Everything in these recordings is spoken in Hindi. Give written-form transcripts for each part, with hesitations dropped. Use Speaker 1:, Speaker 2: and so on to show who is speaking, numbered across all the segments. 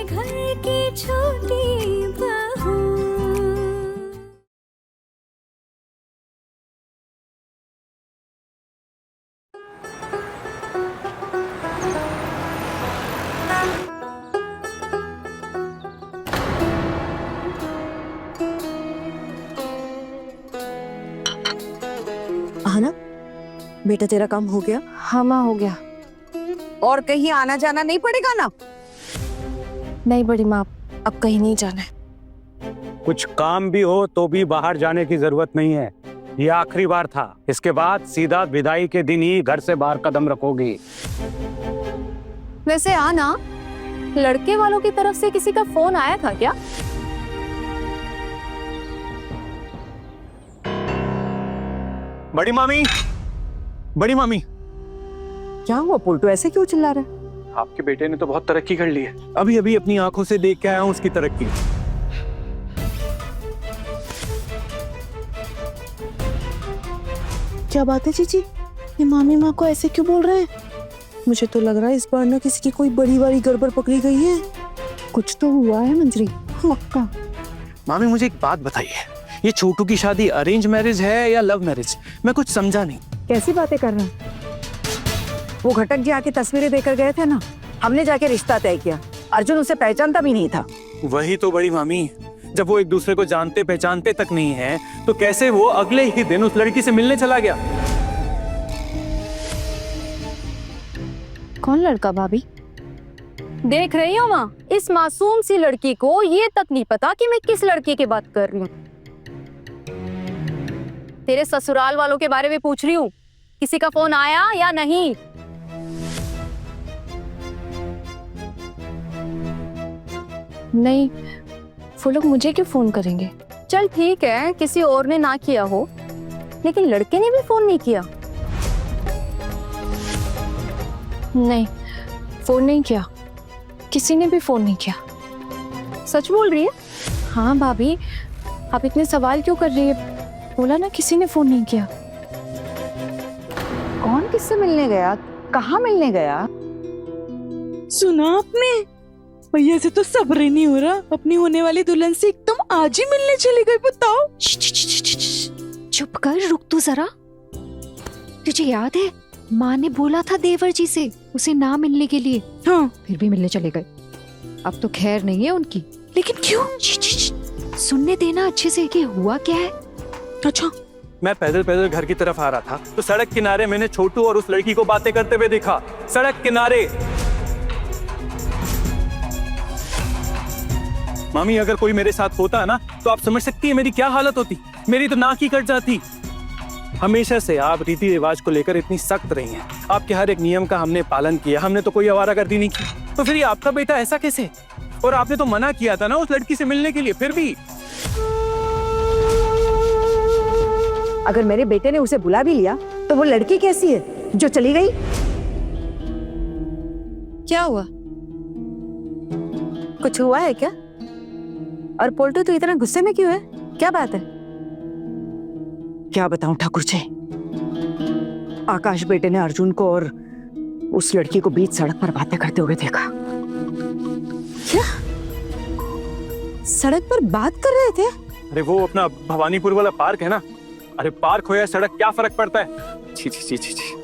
Speaker 1: घर की छोटी बहू।
Speaker 2: आना बेटा, तेरा काम हो गया?
Speaker 3: हाँ माँ, हो गया।
Speaker 2: और कहीं आना जाना नहीं पड़ेगा ना?
Speaker 3: नहीं बड़ी माँ, अब कहीं नहीं जाना है।
Speaker 4: कुछ काम भी हो तो भी बाहर जाने की जरूरत नहीं है। ये आखिरी बार था। इसके बाद सीधा विदाई के दिन ही घर से बाहर कदम रखोगी।
Speaker 3: वैसे आना, लड़के वालों की तरफ से किसी का फोन आया था क्या?
Speaker 4: बड़ी मामी, बड़ी मामी,
Speaker 2: क्या हुआ पुलटू, ऐसे क्यों चिल्ला रहा है?
Speaker 4: आपके बेटे ने तो बहुत तरक्की कर ली है। अभी अभी अपनी आंखों से देख के आया हूँ उसकी तरक्की।
Speaker 2: क्या बात है जीजी, ये मामी माँ को ऐसे क्यों बोल रहे हैं? मुझे तो लग रहा है इस बार ना किसी की कोई बड़ी बड़ी गड़बड़ पकड़ी गई है। कुछ तो हुआ है मंजरी, पक्का।
Speaker 5: मामी मुझे एक बात बताइए, ये छोटू की शादी अरेंज मैरिज है या लव मैरिज? मैं कुछ समझा नहीं।
Speaker 2: कैसी बातें कर रहे हैं? वो घटक जी आके तस्वीरें देकर गए थे ना, हमने जाके रिश्ता तय किया। अर्जुन उसे पहचानता भी नहीं था।
Speaker 5: वही तो बड़ी मामी, जब वो एक दूसरे को जानते पहचानते तक नहीं है तो कैसे वो अगले ही दिन उस लड़की से मिलने चला गया?
Speaker 3: कौन लड़का भाभी? देख रही हो माँ, इस मासूम सी लड़की को ये तक नहीं पता कि मैं किस लड़की की बात कर रही हूँ। तेरे ससुराल वालों के बारे में पूछ रही हूँ, किसी का फोन आया या नहीं? नहीं, वो लोग मुझे क्यों फोन करेंगे? चल ठीक है, किसी और ने ना किया हो, लेकिन लड़के ने भी फोन नहीं किया। नहीं, फोन नहीं किया, किसी ने भी फोन नहीं किया। सच बोल रही है? हाँ भाभी, आप इतने सवाल क्यों कर रही है? बोला ना किसी ने फोन नहीं किया।
Speaker 2: कौन किससे मिलने गया, कहाँ मिलने गया?
Speaker 6: सुना आपने? भैया से तो सब्र ही नहीं हो रहा, अपनी होने वाली दुल्हन से एकदम आज ही मिलने चली गई। बताओ।
Speaker 7: चुप कर, रुक तू जरा। तुझे याद है माँ ने बोला था देवर जी से उसे ना मिलने के लिए?
Speaker 6: हाँ।
Speaker 7: फिर भी मिलने चले गए। अब तो खैर नहीं है उनकी।
Speaker 6: लेकिन क्यों?
Speaker 7: सुनने देना अच्छे से कि हुआ क्या है।
Speaker 6: अच्छा।
Speaker 5: मैं पैदल पैदल घर की तरफ आ रहा था तो सड़क किनारे मैंने छोटू और उस लड़की को बातें करते हुए देखा। सड़क किनारे। मामी, अगर कोई मेरे साथ होता है ना तो आप समझ सकती है मेरी क्या हालत होती। मेरी तो नाक ही कट जाती। हमेशा से आप रीति रिवाज को लेकर इतनी सख्त रही हैं। आपके हर एक नियम का हमने पालन किया, हमने तो कोई आवारागर्दी नहीं की। तो फिर ये आपका बेटा ऐसा कैसे? और आपने तो मना किया था ना उस लड़की से मिलने के लिए, फिर भी।
Speaker 2: अगर मेरे बेटे ने उसे बुला भी लिया तो वो लड़की कैसी है जो चली गई?
Speaker 3: क्या हुआ?
Speaker 2: कुछ हुआ है क्या? और पोल्टू तो इतना गुस्से में क्यों है? क्या बात है? क्या बताऊं ठाकुर जी, आकाश बेटे ने अर्जुन को और उस लड़की को बीच सड़क पर बातें करते हुए देखा। क्या? सड़क पर बात कर रहे थे?
Speaker 5: अरे वो अपना भवानीपुर वाला पार्क है ना। अरे पार्क हो या सड़क, क्या फर्क पड़ता है? छी छी छी छी छी।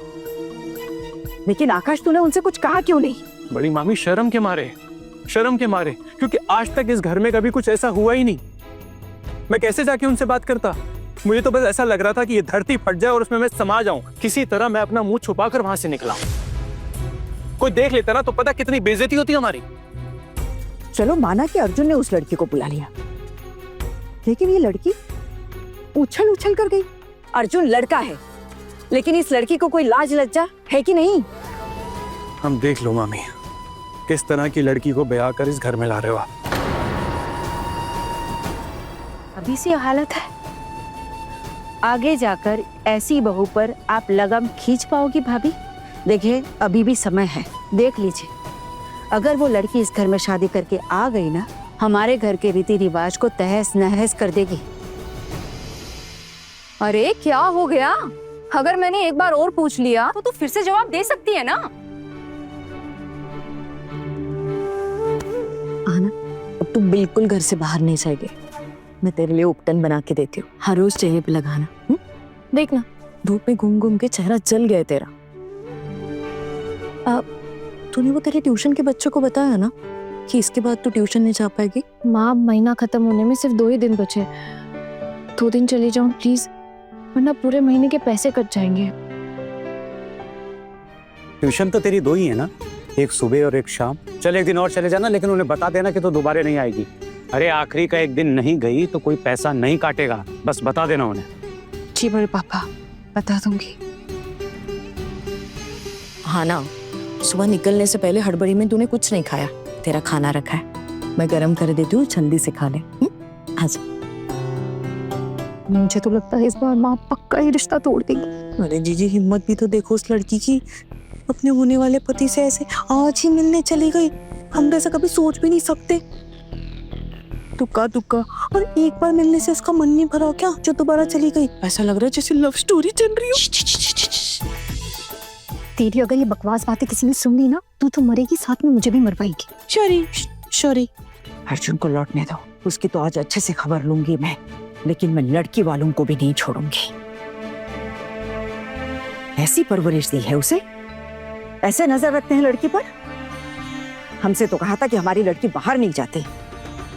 Speaker 2: लेकिन आकाश, तूने उनसे कुछ कहा क्यों नहीं?
Speaker 5: बड़ी मामी, शर्म के मारे, शर्म के मारे, क्योंकि आज तक इस घर में कभी कुछ ऐसा हुआ ही नहीं। मैं कैसे जाके उनसे बात करता? मुझे तो बस ऐसा लग रहा था कि ये धरती फट जाए और उसमें मैं समा जाऊं। किसी तरह मैं अपना मुंह छुपाकर वहां से निकला। कोई देख लेता ना तो पता कितनी बेइज्जती होती हमारी।
Speaker 2: चलो माना कि अर्जुन ने उस लड़की को बुला लिया, लेकिन ये लड़की उछल उछल कर गई। अर्जुन लड़का है, लेकिन इस लड़की को कोई लाज लज्जा है कि नहीं?
Speaker 5: हम देख लो मामी, किस तरह की लड़की को ब्याह कर इस घर में ला रहे हो आप।
Speaker 3: अभी सी हालत है, आगे जाकर ऐसी बहू पर आप लगाम खींच पाओगी भाभी?
Speaker 2: देखिए, अभी भी समय है, देख लीजिए। अगर वो लड़की इस घर में शादी करके आ गई ना, हमारे घर के रीति रिवाज को तहस नहस कर देगी।
Speaker 3: अरे क्या हो गया? अगर मैंने एक बार और पूछ लिया तो फिर से जवाब दे सकती है ना।
Speaker 2: आना, अब तू बिल्कुल घर से बाहर नहीं जाएगी। मैं तेरे लिए उपटन बना के देती हूँ, हर रोज चेहरे पे लगाना। देखना धूप में घूम घूम के चेहरा जल गया है तेरा। तूने वो तेरे ट्यूशन के बच्चों को बताया ना कि इसके बाद तू ट्यूशन नहीं जा पाएगी?
Speaker 3: माँ, महीना खत्म होने में सिर्फ 2 ही दिन बचे। 2 दिन चली जाऊँ प्लीज, वरना पूरे महीने के पैसे कट जाएंगे।
Speaker 4: ट्यूशन तो तेरी 2 ही है ना, एक सुबह और एक शाम। चल एक दिन और चले जाना, लेकिन उन्हें बता देना कि तो दोबारा नहीं आएगी। अरे आखिरी का एक दिन नहीं गई तो कोई पैसा नहीं काटेगा, बस बता देना उन्हें।
Speaker 3: जी बड़े पापा, बता दूंगी।
Speaker 2: हाँ ना, सुबह निकलने से पहले हड़बड़ी में तूने कुछ नहीं खाया। तेरा खाना रखा है, मैं गरम कर देती हूँ, जल्दी से खा ले। आजा।
Speaker 3: मुझे तो लगता है इस बार माँ पक्का ही रिश्ता तोड़ देगी।
Speaker 2: अरे जीजी, हिम्मत भी तो देखो उस लड़की की, अपने होने वाले पति से ऐसे आज ही मिलने चली गई। हम तो ऐसा कभी सोच भी नहीं सकते। तुक्का तुक्का, और एक बार मिलने से उसका मन नहीं भरा क्या जो दोबारा चली गई? ऐसा लग रहा है जैसे लव स्टोरी चल रही हो।
Speaker 7: तेरी अगर ये बकवास बातें किसी ने सुन ली ना, तू तो मरेगी, साथ में मुझे भी मरवाएगी।
Speaker 2: शोरी, अर्जुन को लौटने दो, उसकी तो आज अच्छे से खबर लूंगी मैं, लेकिन मैं लड़की वालों को भी नहीं छोड़ूंगी। ऐसी परवरिश दी है उसे, ऐसे नजर रखते हैं लड़की पर। हमसे तो कहा था कि हमारी लड़की बाहर नहीं जाती,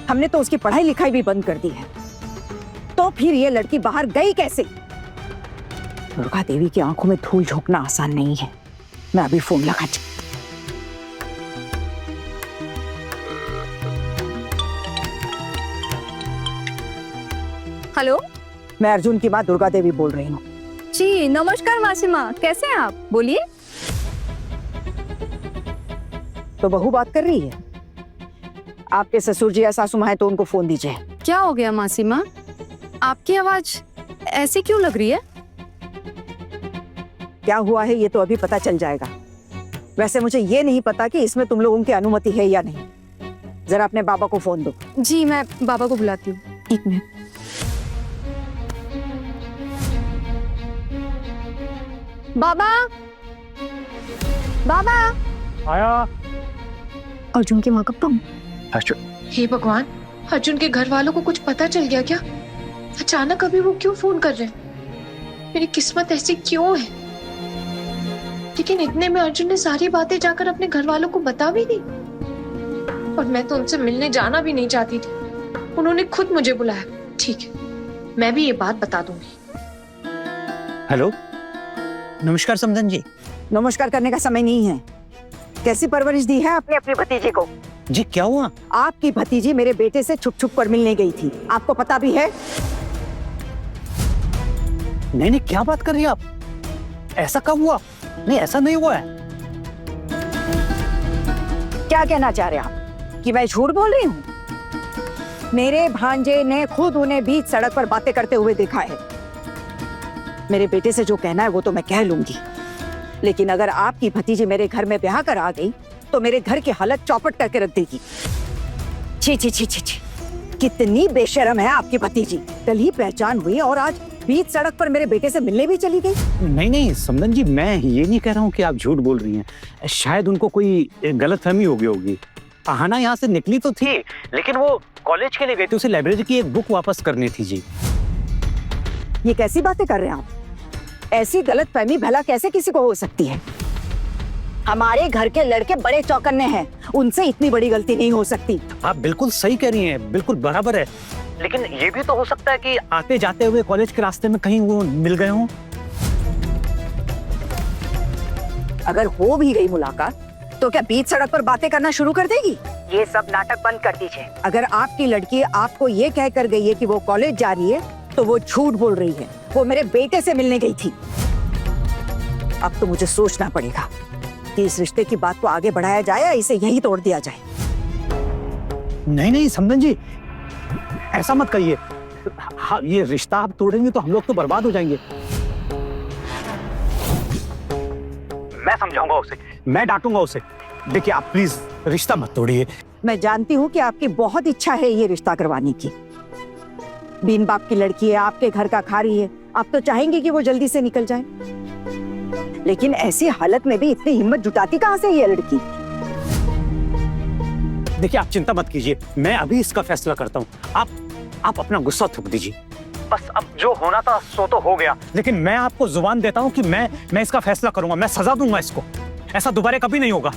Speaker 2: हमने तो उसकी पढ़ाई लिखाई भी बंद कर दी है, तो फिर ये लड़की बाहर गई कैसे? दुर्गा देवी की आंखों में धूल झोंकना आसान नहीं है। मैं अभी फोन लगाती।
Speaker 8: हेलो,
Speaker 2: मैं अर्जुन की माँ दुर्गा देवी बोल रही हूँ।
Speaker 8: जी नमस्कार मासी माँ, कैसे हैं आप? बोलिए।
Speaker 2: तो बहू बात कर रही है। आपके ससुर जी या सासू माँ है तो उनको फोन दीजिए।
Speaker 8: क्या हो गया मासी माँ, आपकी आवाज ऐसी क्यों लग रही है?
Speaker 2: क्या हुआ है ये तो अभी पता चल जाएगा। वैसे मुझे ये नहीं पता कि इसमें तुम लोगों की अनुमति है या नहीं। जरा अपने बाबा को फोन दो।
Speaker 8: जी मैं बाबा को बुलाती हूँ, 1 मिनट। बाबा, बाबा।
Speaker 4: आया।
Speaker 7: अर्जुन की माँ कब तुम?
Speaker 9: हे भगवान, अर्जुन के घर वालों को कुछ पता चल गया क्या? अचानक अभी वो क्यों फोन कर रहे हैं? मेरी किस्मत ऐसी क्यों है? लेकिन इतने में अर्जुन ने सारी बातें जाकर अपने घर वालों को बता भी दी, और मैं तो उनसे मिलने जाना भी नहीं चाहती थी। उन्होंने खुद मुझे बुलाया। ठीक है, मैं भी ये बात बता दूंगी।
Speaker 4: हेलो, नमस्कार समधन जी।
Speaker 2: नमस्कार करने का समय नहीं है। कैसी परवरिश दी है आपने अपनी भतीजे को?
Speaker 4: जी क्या हुआ?
Speaker 2: आपकी भतीजी मेरे बेटे से छुप छुप कर मिलने गई थी, आपको पता भी है?
Speaker 4: नहीं नहीं, क्या बात कर रही हैं आप? ऐसा कब हुआ? नहीं, ऐसा नहीं हुआ है।
Speaker 2: क्या कहना चाह रहे आप कि मैं झूठ बोल रही हूँ? मेरे भांजे ने खुद उन्हें बीच सड़क पर बातें करते हुए देखा है। मेरे बेटे से जो कहना है वो तो मैं कह लूंगी, लेकिन अगर आपकी भतीजी मेरे घर में ब्याह कर आ गई तो मेरे घर की हालत चौपट करके रख देगी। छी छी छी छी छी, कितनी बेशर्म है आपकी भतीजी। कल ही पहचान हुई और आज बीच सड़क पर मेरे बेटे से मिलने भी चली गई।
Speaker 4: नहीं नहीं समधन जी, मैं ये नहीं कह रहा हूँ कि आप झूठ बोल रही हैं। शायद उनको कोई गलतफहमी हो गई होगी। अहाना यहाँ से निकली तो थी, लेकिन वो कॉलेज के लिए गई थी, उसे लाइब्रेरी की एक बुक वापस करनी थी। जी
Speaker 2: ये कैसी बातें कर रहे हैं आप? ऐसी गलतफहमी भला कैसे किसी को हो सकती है? हमारे घर के लड़के बड़े चौकन्ने हैं, उनसे इतनी बड़ी गलती नहीं हो सकती।
Speaker 4: आप बिल्कुल सही कह रही हैं, बिल्कुल बराबर है। लेकिन ये भी तो हो सकता है कि आते जाते हुए कॉलेज के रास्ते में कहीं वो मिल गए हों।
Speaker 2: अगर हो भी गई मुलाकात तो क्या बीच सड़क पर बातें करना शुरू कर देगी? ये सब नाटक बंद कर दीजिए। अगर आपकी लड़की आपको ये कह कर गई है कि वो कॉलेज जा रही है तो वो झूठ बोल रही है। वो मेरे बेटे से मिलने गई थी। अब तो मुझे सोचना पड़ेगा कि इस रिश्ते की बात को आगे बढ़ाया जाए या इसे यहीं तोड़ दिया जाए।
Speaker 4: नहीं नहीं समधन जी, ऐसा मत कहिए। हाँ, ये रिश्ता आप तोड़ेंगे तो हम लोग तो बर्बाद हो जाएंगे। मैं समझाऊंगा उसे, मैं डांटूंगा उसे। देखिए आप प्लीज रिश्ता मत तोड़िए।
Speaker 2: मैं जानती हूँ कि आपकी बहुत इच्छा है ये रिश्ता करवाने की। बीन बाप की लड़की है, आपके घर का खा रही है, आप तो चाहेंगे कि वो जल्दी से निकल जाए। लेकिन ऐसी हालत में भी इतनी हिम्मत जुटाती कहाँ से ये लड़की?
Speaker 4: देखिए आप चिंता मत कीजिए, मैं अभी इसका फैसला करता हूँ। आप अपना गुस्सा थूक दीजिए। बस अब जो होना था सो तो हो गया, लेकिन मैं आपको जुबान देता हूँ कि मैं इसका फैसला करूंगा, मैं सजा दूंगा इसको। ऐसा दोबारा कभी नहीं होगा।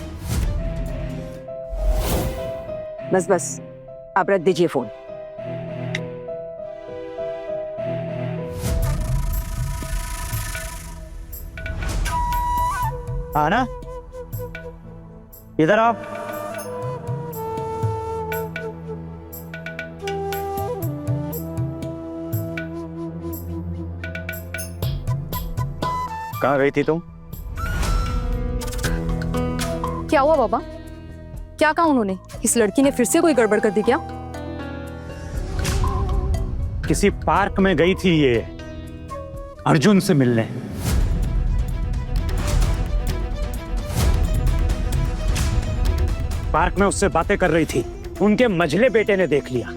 Speaker 2: बस आप रख दीजिए फोन।
Speaker 4: आना, इधर आप। कहाँ गई थी तुम?
Speaker 8: क्या हुआ बाबा? क्या कहा उन्होंने? इस लड़की ने फिर से कोई गड़बड़ कर दी क्या?
Speaker 4: किसी पार्क में गई थी ये अर्जुन से मिलने। पार्क में उससे बातें कर रही थी, उनके मझले बेटे ने देख लिया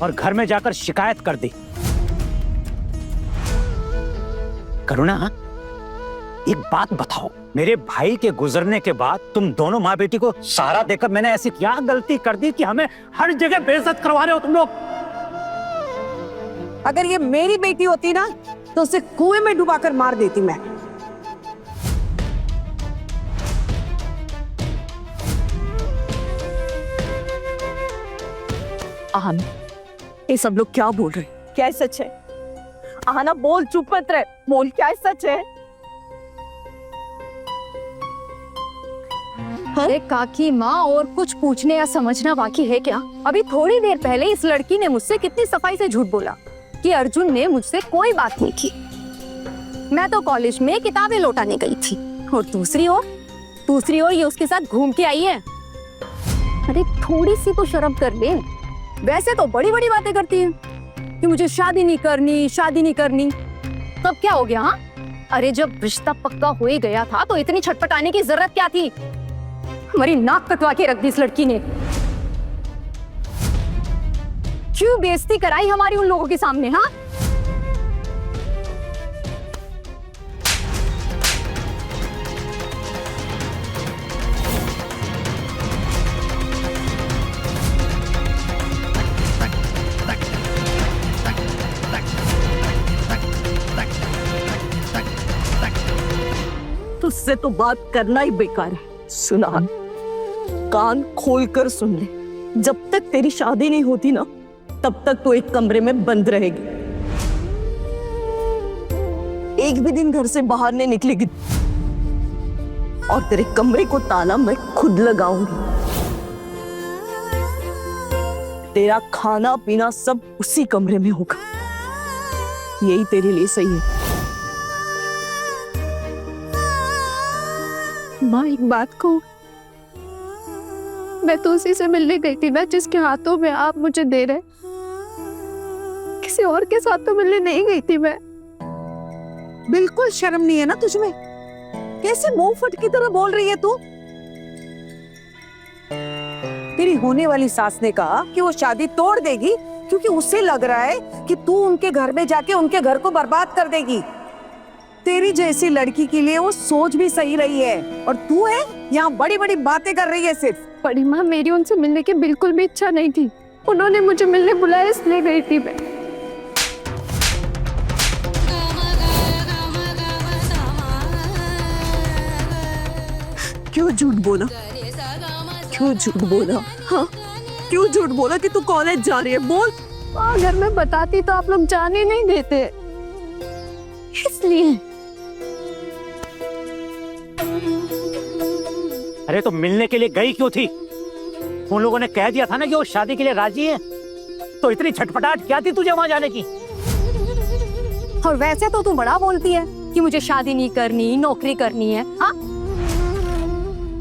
Speaker 4: और घर में जाकर शिकायत कर दी। करुणा, एक बात बताओ, मेरे भाई के गुजरने के बाद तुम दोनों माँ बेटी को सहारा देकर मैंने ऐसी क्या गलती कर दी कि हमें हर जगह बेइज्जत करवा रहे हो तुम लोग?
Speaker 2: अगर ये मेरी बेटी होती ना तो उसे कुएं में डुबाकर मार देती मैं।
Speaker 10: आहना, ये सब लोग क्या बोल रहे? क्या सच है? आहना बोल, चुप मत रहे, बोल क्या सच है?
Speaker 8: अरे काकी माँ, और कुछ पूछने या समझना बाकी है क्या? अभी थोड़ी देर पहले इस लड़की ने मुझसे कितनी सफाई से झूठ बोला कि अर्जुन ने मुझसे कोई बात नहीं की। मैं तो कॉलेज में किताबें लौटाने गई थी और दूसरी ओर ये उसके साथ घूम के आई है। अरे थोड़ी सी तो शर्म कर ले। वैसे तो बड़ी बड़ी बातें करती है कि मुझे शादी नहीं करनी। तब क्या हो गया? हाँ, अरे जब रिश्ता पक्का हो ही गया था तो इतनी छटपटाने की जरूरत क्या थी? हमारी नाक कटवा के रख दी इस लड़की ने। क्यों बेइज्जती कराई हमारी उन लोगों के सामने? हाँ,
Speaker 10: तुझसे तो बात करना ही बेकार है। सुना, कान खोलकर सुन ले, जब तक तेरी शादी नहीं होती ना तब तक तो एक कमरे में बंद रहेगी। एक भी दिन घर से बाहर नहीं निकलेगी और तेरे कमरे को ताला मैं खुद लगाऊंगी। तेरा खाना पीना सब उसी कमरे में होगा। यही तेरे लिए सही है।
Speaker 3: माँ, एक बात कहूँ, मैं तो उसी से मिलने गई थी ना जिसके हाथों में आप मुझे दे रहे। किसी और के साथ तो मिलने नहीं गई थी मैं।
Speaker 2: बिल्कुल शर्म नहीं है ना तुझमें? कैसे मुंह फट की तरह बोल रही है तू? तेरी होने वाली सास ने कहा कि वो शादी तोड़ देगी क्योंकि उसे लग रहा है कि तू उनके घर में जाके उनके घर को बर्बाद कर देगी। तेरी जैसी लड़की के लिए वो सोच भी सही रही है और तू है यहाँ बड़ी बड़ी बातें कर रही है सिर्फ।
Speaker 3: बड़ी माँ, मेरी उनसे मिलने की बिल्कुल भी इच्छा नहीं थी। उन्होंने मुझे मिलने बुलाया इसलिए गई थी मैं।
Speaker 10: क्यों झूठ बोला? क्यों झूठ बोला? हाँ, क्यों झूठ बोला कि तू कॉलेज जा रही है? बोल।
Speaker 3: अगर मैं बताती तो आप लोग जाने नहीं देते, इसलिए।
Speaker 4: अरे तो मिलने के लिए गई क्यों थी? उन लोगों ने कह दिया था ना कि वो शादी के लिए राजी है, तो इतनी छटपटाहट क्या थी तुझे वहां जाने की?
Speaker 8: और वैसे तो तू बड़ा बोलती है कि मुझे शादी नहीं करनी, नौकरी करनी है। हाँ,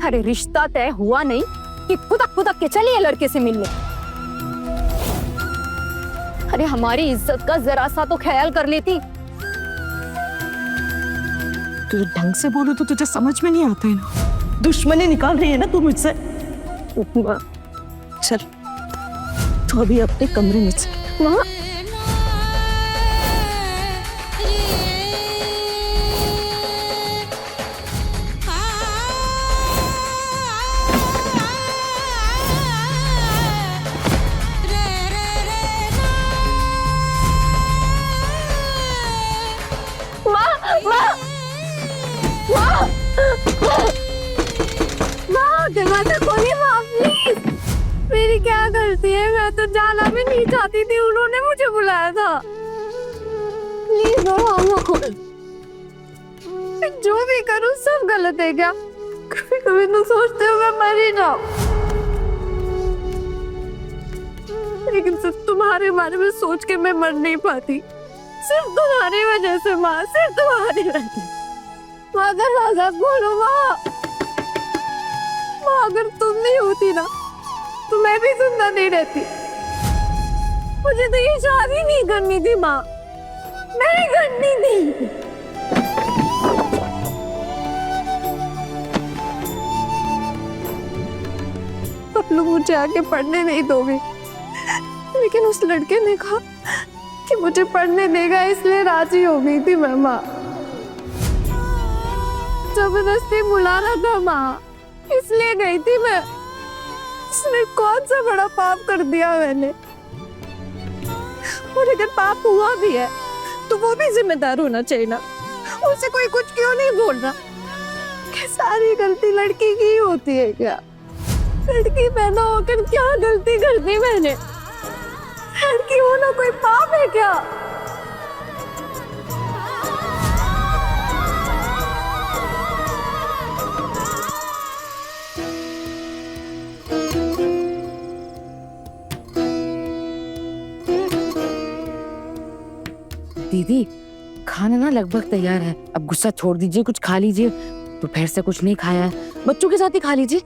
Speaker 8: अरे रिश्ता तय हुआ नहीं कि खुदक के चलिए लड़के से मिलने। अरे हमारी इज्जत का जरा सा तो ख्याल कर लेती।
Speaker 10: तुझे ढंग से बोलो तो तुझे समझ में नहीं आता है ना। दुश्मनी निकाल रही है ना तू मुझसे। चल, तो अभी अपने कमरे में चल।
Speaker 3: वहाँ
Speaker 8: जाना भी नहीं चाहती थी, उन्होंने मुझे बुलाया था। प्लीज जो भी करूं सब गलत है क्या? कभी कभी तो सोचते हो मैं मर ही जाऊं, लेकिन सिर्फ तुम्हारे बारे में सोच के मैं मर नहीं पाती। सिर्फ तुम्हारी वजह से माँ, सिर्फ तुम्हारी वजह से। माँ का बोलो माँ, माँ अगर तुम नहीं होती ना तो मैं भी जिंदा नहीं रहती। मुझे तो ये शादी नहीं करनी थी माँ, नहीं करनी थी। अब लोग मुझे आगे पढ़ने नहीं दोगे, लेकिन उस लड़के ने कहा कि मुझे पढ़ने देगा, इसलिए राजी हो गई थी मैं माँ। जबरदस्ती बुला रहा था माँ, इसलिए गई थी मैं। इसमें कौन सा बड़ा पाप कर दिया मैंने? और अगर पाप हुआ भी है तो वो भी जिम्मेदार होना चाहिए ना। उसे कोई कुछ क्यों नहीं बोल रहा? कि सारी गलती लड़की की होती है क्या? लड़की पैदा होकर क्या गलती कर दी मैंने? लड़की होना कोई पाप है क्या?
Speaker 11: दीदी खाना ना लगभग तैयार है, अब गुस्सा छोड़ दीजिए, कुछ खा लीजिए। दोपहर से कुछ नहीं खाया है, बच्चों के साथ ही खा लीजिए।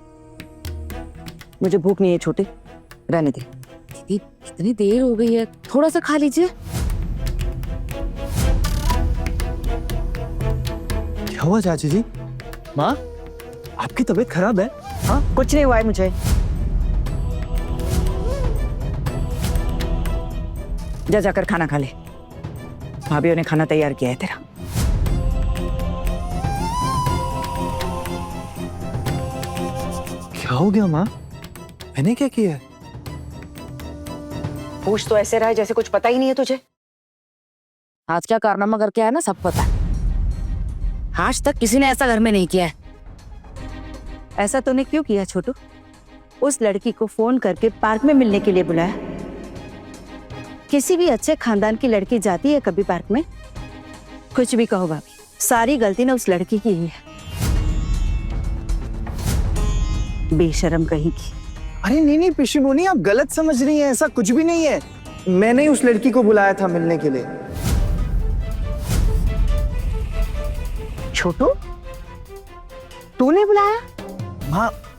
Speaker 2: मुझे भूख नहीं है छोटे, रहने दे।
Speaker 11: दीदी कितनी देर हो गई है, थोड़ा सा खा लीजिए।
Speaker 5: क्या हुआ चाची जी? माँ आपकी तबीयत खराब है?
Speaker 2: हाँ कुछ नहीं हुआ है मुझे। जा जाकर खाना खा ले, भाभीयों ने खाना तैयार किया है तेरा।
Speaker 5: क्या हो गया माँ? मैंने क्या किया?
Speaker 2: पूछ तो ऐसे रहा है जैसे कुछ पता ही नहीं है तुझे।
Speaker 11: आज क्या कारनामा करके आया ना सब पता है। आज तक किसी ने ऐसा घर में नहीं किया है।
Speaker 2: ऐसा तूने क्यों किया छोटू? उस लड़की को फोन करके पार्क में मिलने के लिए बुलाया। किसी भी अच्छे खानदान की लड़की जाती है कभी पार्क में? कुछ भी कहो भाभी, सारी गलती ना उस लड़की की ही है, बेशरम कहीं की।
Speaker 12: अरे नहीं पिशी मोनी, आप गलत समझ रही हैं, ऐसा कुछ भी नहीं है। मैंने उस लड़की को बुलाया था मिलने के लिए।
Speaker 2: छोटू तूने बुलाया?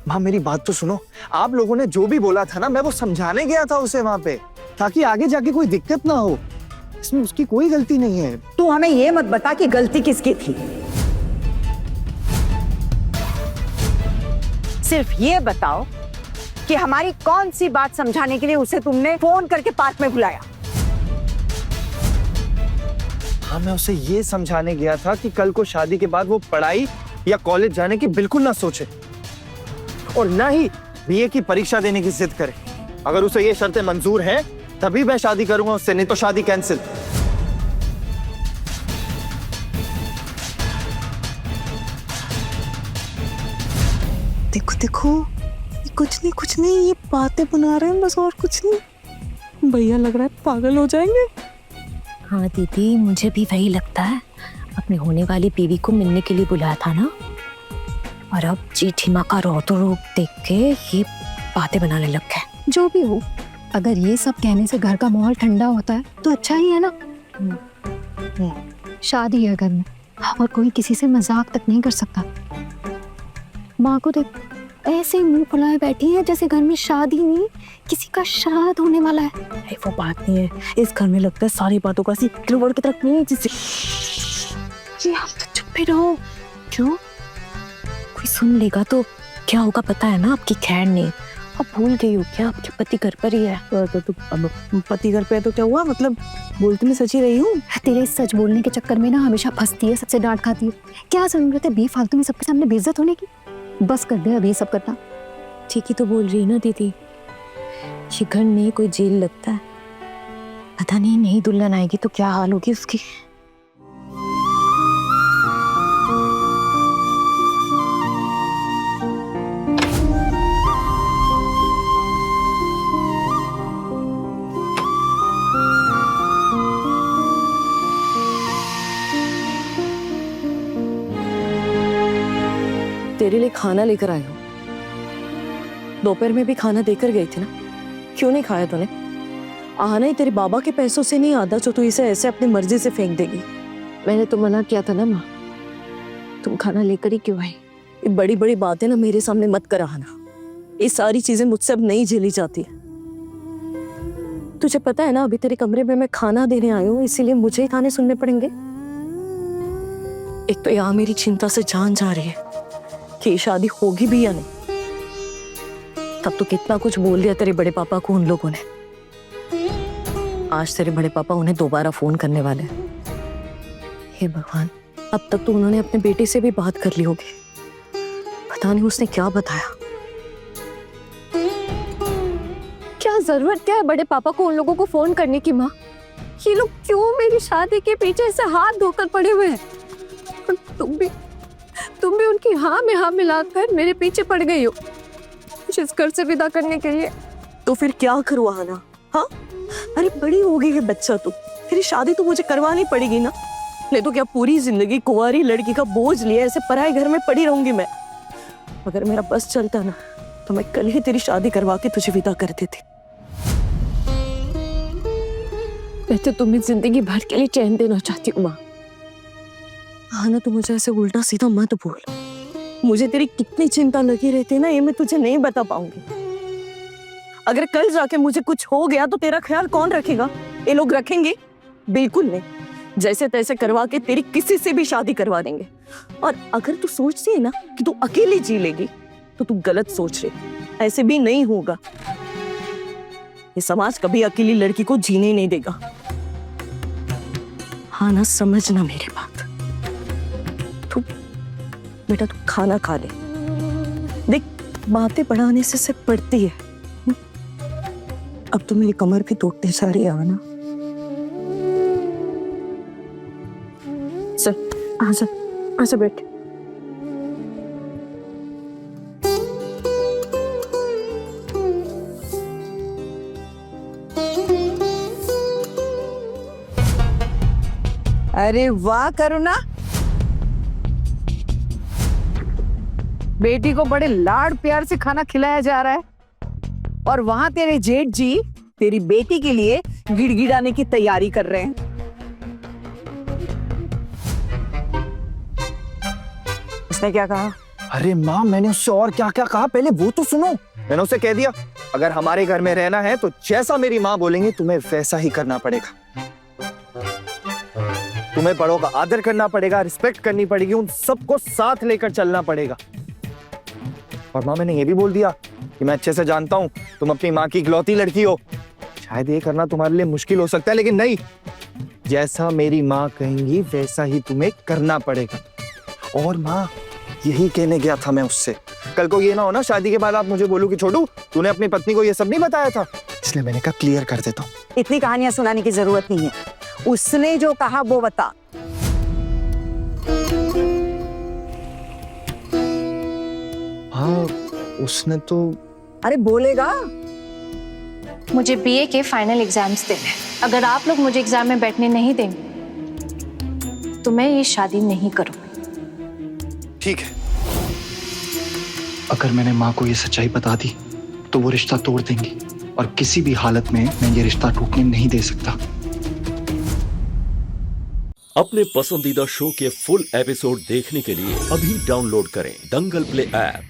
Speaker 12: माँ मेरी बात तो सुनो। आप लोगों ने जो भी बोला था ना, मैं वो समझाने गया था उसे वहां पे, ताकि आगे जाके कोई दिक्कत ना हो। इसमें उसकी कोई गलती नहीं है।
Speaker 2: तू हमें ये मत बता कि गलती किसकी थी, सिर्फ ये बताओ कि हमारी कौन सी बात समझाने के लिए उसे तुमने फोन करके पार्क में बुलाया?
Speaker 12: हाँ मैं उसे ये समझाने गया था कि कल को शादी के बाद वो पढ़ाई या कॉलेज जाने की बिल्कुल ना सोचे, और ना ही बीए की परीक्षा देने की जिद करे। अगर उसे ये शर्तें मंजूर हैं तभी मैं शादी करूंगा उससे, नहीं तो शादी कैंसिल।
Speaker 6: देखो देखो, कुछ नहीं, ये बातें बना रहे हैं बस, और कुछ नहीं। भैया लग रहा है पागल हो जाएंगे।
Speaker 11: हाँ दीदी मुझे भी वही लगता है। अपनी होने वाली बीवी को मिलने के लिए बुलाया था ना, और अब जीठी माँ का रोतो रूप देख के ये बातें बनाने लग गए।
Speaker 7: जो भी हो, अगर ये सब कहने से घर का माहौल ठंडा होता है तो अच्छा ही है ना। शादी है घर में, और कोई किसी से मजाक तक नहीं कर सकता। माँ को देख, ऐसे मुंह फुलाए बैठी है जैसे घर में शादी नहीं, किसी का श्राद्ध होने वाला है।
Speaker 11: अरे वो बात नहीं है, इस घर में लगता है सारी बातों का की तरफ नहीं, जिससे
Speaker 7: जी आप तो चुप ही रहो।
Speaker 11: क्यों? कोई सुन लेगा तो क्या होगा पता है ना आपकी खैर नहीं। अब भूल गई हो क्या, आपके पति घर पर ही है?
Speaker 6: तो अब पति घर पे है तो क्या हुआ, मतलब बोलती मैं सच ही रही हूँ।
Speaker 7: तेरे सच बोलने के चक्कर में ना हमेशा फंसती है, सबसे डांट खाती है। क्या जरूरत है बेफालतू में सबके सामने बेइज्जत होने की? बस कर दे अभी सब करना।
Speaker 11: ठीक ही तो बोल रही है ना दीदी, ये घर नहीं कोई जेल लगता है। पता नहीं दुल्हन आएगी तो क्या हाल होगी उसकी।
Speaker 10: मेरे लिए खाना लेकर आई हो। दोपहर में भी खाना देकर गई थी ना, क्यों नहीं खाया तूने? आना ही तेरे बाबा के पैसों से नहीं आता जो तू इसे ऐसे अपनी मर्जी से फेंक देगी। मैंने तो मना किया था ना माँ, तुम खाना लेकर ही क्यों आई? ये बड़ी बड़ी बातें ना मेरे सामने मत कराना, ये सारी चीजें मुझसे अब नहीं झेली जाती। तुझे पता है ना, अभी तेरे कमरे में मैं खाना देने आई हूँ, इसीलिए मुझे ही ताने सुनने पड़ेंगे। एक तो यहाँ मेरी चिंता से जान जा रही है कि ये शादी होगी भी या नहीं। तब तो कितना कुछ बोल दिया तेरे बड़े पापा को उन लोगों ने। आज तेरे बड़े पापा उन्हें दोबारा फोन करने वाले हैं। हे भगवान, अब तक तो उन्होंने अपने बेटे से भी बात कर ली होगी, पता नहीं उसने क्या बताया।
Speaker 8: क्या जरूरत क्या है बड़े पापा को उन लोगों को फोन करने की माँ? ये लोग क्यों मेरी शादी के पीछे ऐसे हाथ धोकर पड़े हुए हैं? और तुम भी उनकी हाँ में हाँ मिलाकर मेरे पीछे पड़ गई हो मुझे इस घर से विदा करने के लिए।
Speaker 10: तो फिर क्या करवाना? हाँ, अरे बड़ी हो गई है बच्चा, तू तेरी शादी तो मुझे करवानी पड़ेगी ना, नहीं तो क्या पूरी जिंदगी कुंवारी लड़की का बोझ लिए ऐसे पराए घर में पड़ी रहूंगी मैं? अगर मेरा बस चलता ना तो मैं कल ही तेरी शादी करवा के तुझे विदा कर देती।
Speaker 8: मैं तो तुम्हें जिंदगी भर के लिए चैन देना चाहती हूँ माँ।
Speaker 10: हाँ ना, तू मुझे ऐसे उल्टा सीधा मत बोल। मुझे तेरी कितनी चिंता लगी रहती है ना, ये मैं तुझे नहीं बता पाऊंगी। अगर कल जाके मुझे कुछ हो गया तो तेरा ख्याल कौन रखेगा? ये लोग रखेंगे? बिल्कुल नहीं। जैसे तैसे करवा के तेरी किसी से भी शादी करवा देंगे। और अगर तू सोचती है ना कि तू अकेली जी लेगी तो तू गलत सोच रही। ऐसे भी नहीं होगा। ये समाज कभी अकेली लड़की को जीने नहीं देगा। हाँ ना, समझना मेरी बात। तू बेटा तू खाना खा ले। देख, बातें बढ़ाने से सिर्फ पड़ती है। अब तो मेरी कमर भी टूटते जा रही है ना। चल आजा, आजा बैठ।
Speaker 2: अरे वाह करुणा, बेटी को बड़े लाड प्यार से खाना खिलाया जा रहा है और वहां तेरे जेठ जी तेरी बेटी के लिए गिड़गिड़ाने की तैयारी कर रहे हैं। उसने क्या कहा?
Speaker 12: अरे माँ, मैंने उससे और क्या क्या कहा, पहले वो तो सुनो। मैंने उसे कह दिया अगर हमारे घर में रहना है तो जैसा मेरी माँ बोलेंगी तुम्हें वैसा ही करना पड़ेगा। तुम्हें बड़ों का आदर करना पड़ेगा, रिस्पेक्ट करनी पड़ेगी, उन सबको साथ लेकर चलना पड़ेगा। और माँ, मैंने ये भी बोल दिया कि मैं अच्छे से जानता हूं तुम अपनी माँ की इकलौती लड़की हो, शायद ये करना तुम्हारे लिए मुश्किल हो सकता है, लेकिन नहीं, जैसा मेरी माँ कहेंगी वैसा ही तुम्हें करना पड़ेगा। और माँ, यही कहने गया था मैं उससे। कल को ये ना हो ना शादी के बाद आप मुझे बोलो कि छोटू तूने अपनी पत्नी को ये सब नहीं बताया था, इसलिए मैंने कहा क्लियर कर देता हूँ।
Speaker 2: इतनी कहानियां सुनाने की जरूरत नहीं है, उसने जो कहा वो बता।
Speaker 12: हाँ, उसने तो।
Speaker 2: अरे बोलेगा।
Speaker 3: मुझे बीए के फाइनल एग्जाम्स देने हैं। अगर आप लोग मुझे एग्जाम में बैठने नहीं देंगे तो मैं ये शादी नहीं करूंगी।
Speaker 12: ठीक है।
Speaker 13: अगर मैंने माँ को ये सच्चाई बता दी तो वो रिश्ता तोड़ देंगी और किसी भी हालत में मैं ये रिश्ता टूटने नहीं दे सकता।
Speaker 14: अपने पसंदीदा शो के फुल एपिसोड देखने के लिए अभी डाउनलोड करें दंगल प्ले ऐप।